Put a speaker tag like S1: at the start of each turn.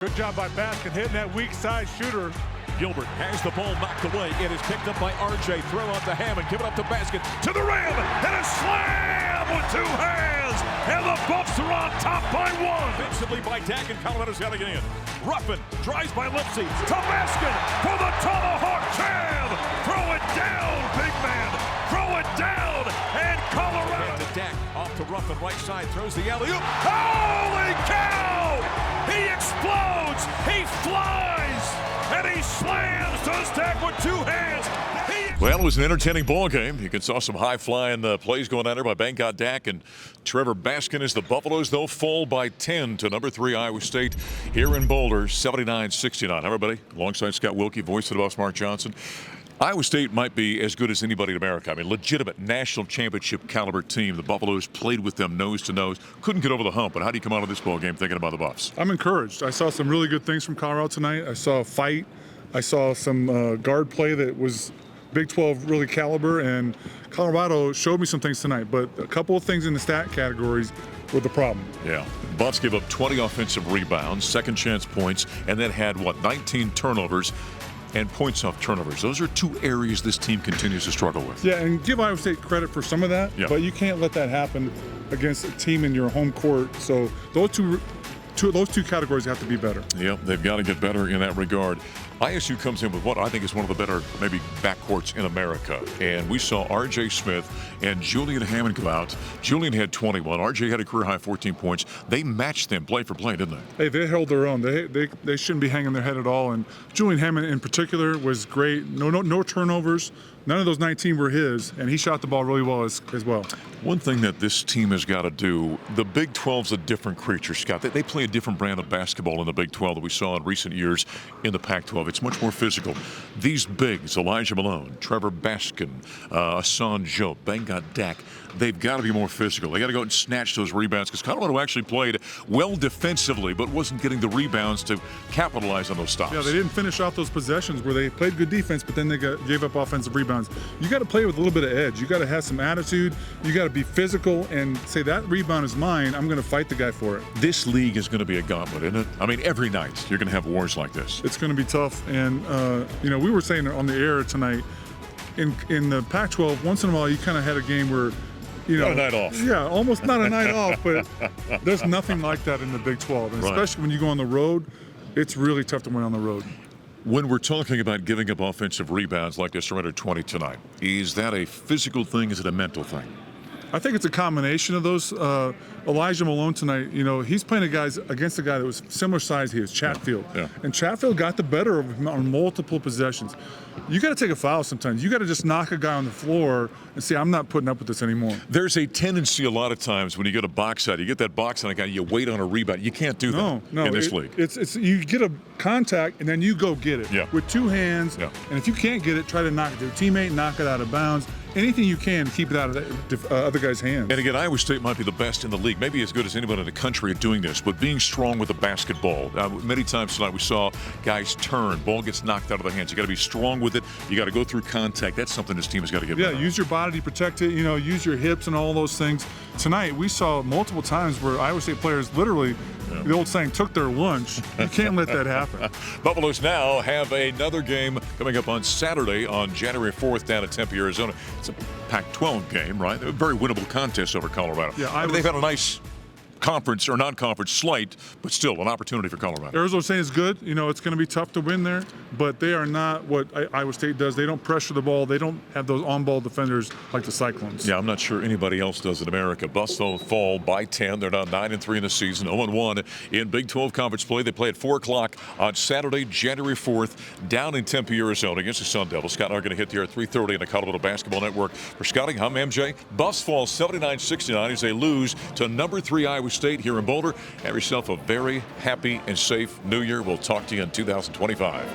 S1: Good job by Baskin hitting that weak side shooter.
S2: Gilbert has the ball knocked away. It is picked up by RJ. Throw out to Hammond. Give it up to Baskin. To the rim. And a slam with two hands. And the Buffs are on top by one. Defensively by Dak, and Colorado's got it in. Ruffin drives by Lipsy. To Baskin for the tomahawk jam. Throw it down, big man. Throw it down. And Colorado. And to Dak. Off to Ruffin. Right side. Throws the alley-oop. Holy cow! He explodes. He flies. And he slams to Dak with two hands. Well, it was an entertaining ball game. You can saw some high-flying plays going on there by Bangkok Dak and Trevor Baskin as the Buffaloes, though, fall by 10 to number 3 Iowa State here in Boulder, 79-69. Hi, everybody. Alongside Scott Wilke, voice of the Buffs, Mark Johnson. Iowa State might be as good as anybody in America. I mean, legitimate national championship caliber team. The Buffaloes played with them nose to nose. Couldn't get over the hump. But how do you come out of this ball game thinking about the Buffs?
S1: I'm encouraged. I saw some really good things from Colorado tonight. I saw a fight. I saw some guard play that was Big 12 really caliber, and Colorado showed me some things tonight. But a couple of things in the stat categories were the problem.
S2: Yeah. Buffs gave up 20 offensive rebounds, second chance points, and then had, 19 turnovers and points off turnovers. Those are two areas this team continues to struggle with.
S1: Yeah, and give Iowa State credit for some of that, but you can't let that happen against a team in your home court. So those two categories have to be better.
S2: Yeah, they've got to get better in that regard. ISU comes in with what I think is one of the better, maybe, backcourts in America. And we saw R.J. Smith and Julian Hammond go out. Julian had 21. R.J. had a career-high 14 points. They matched them play for play, didn't they?
S1: Hey, they held their own. They shouldn't be hanging their head at all. And Julian Hammond in particular was great. No turnovers. None of those 19 were his, and he shot the ball really well as well.
S2: One thing that this team has got to do, the Big 12's a different creature, Scott. They play a different brand of basketball in the Big 12 that we saw in recent years in the Pac-12. It's much more physical. These bigs, Elijah Malone, Trevor Baskin, Hassan Joe, Bangkok Dak, they've got to be more physical. They got to go and snatch those rebounds, because Colorado actually played well defensively but wasn't getting the rebounds to capitalize on those stops.
S1: Yeah, they didn't finish off those possessions where they played good defense, but then they gave up offensive rebounds. You got to play with a little bit of edge. You got to have some attitude. You got to be physical and say, that rebound is mine. I'm going to fight the guy for it.
S2: This league is going to be a gauntlet, isn't it? I mean, every night you're going to have wars like this.
S1: It's going to be tough. And, we were saying on the air tonight, in the Pac-12, once in a while you kind of had a game where,
S2: not a night off.
S1: Yeah, almost not a night off, but there's nothing like that in the Big 12. And especially when you go on the road, it's really tough to win on the road.
S2: When we're talking about giving up offensive rebounds like they surrendered 20 tonight, is that a physical thing? Is it a mental thing?
S1: I think it's a combination of those. Elijah Malone tonight, he's playing against a guy that was similar size he is, Chatfield.
S2: Yeah.
S1: And Chatfield got the better of him on multiple possessions. You got to take a foul sometimes. You got to just knock a guy on the floor and say, I'm not putting up with this anymore.
S2: There's a tendency a lot of times when you get a box out, you get that box on a guy, you wait on a rebound. You can't do that in this league.
S1: It's you get a contact and then you go get it with two hands.
S2: Yeah.
S1: And if you can't get it, try to knock it to your teammate, knock it out of bounds. Anything you can to keep it out of the other guy's hands.
S2: And again, Iowa State might be the best in the league, maybe as good as anyone in the country at doing this, but being strong with the basketball. Many times tonight we saw guys turn, ball gets knocked out of their hands. You got to be strong with it. You got to go through contact. That's something this team has got to get better.
S1: Use your body to protect it. Use your hips and all those things. Tonight we saw multiple times where Iowa State players literally, the old saying, took their lunch. You can't let that happen.
S2: Buffaloes now have another game coming up on Saturday on January 4th down at Tempe, Arizona. It's a Pac-12 game, right? A very winnable contest over Colorado. Yeah, they've had a nice conference or non-conference slate, but still an opportunity for Colorado.
S1: Arizona's saying it's good. It's going to be tough to win there, but they are not what Iowa State does. They don't pressure the ball. They don't have those on-ball defenders like the Cyclones.
S2: Yeah, I'm not sure anybody else does in America. Buffs fall by 10. They're now 9-3 in the season, 0-1 in Big 12 conference play. They play at 4 o'clock on Saturday, January 4th, down in Tempe, Arizona against the Sun Devils. Scott and I are going to hit there at 3:30 on the Colorado Basketball Network. For Scotty, I'm MJ. Buffs fall 79-69 as they lose to number 3 Iowa State here in Boulder. Have yourself a very happy and safe New Year. We'll talk to you in 2025.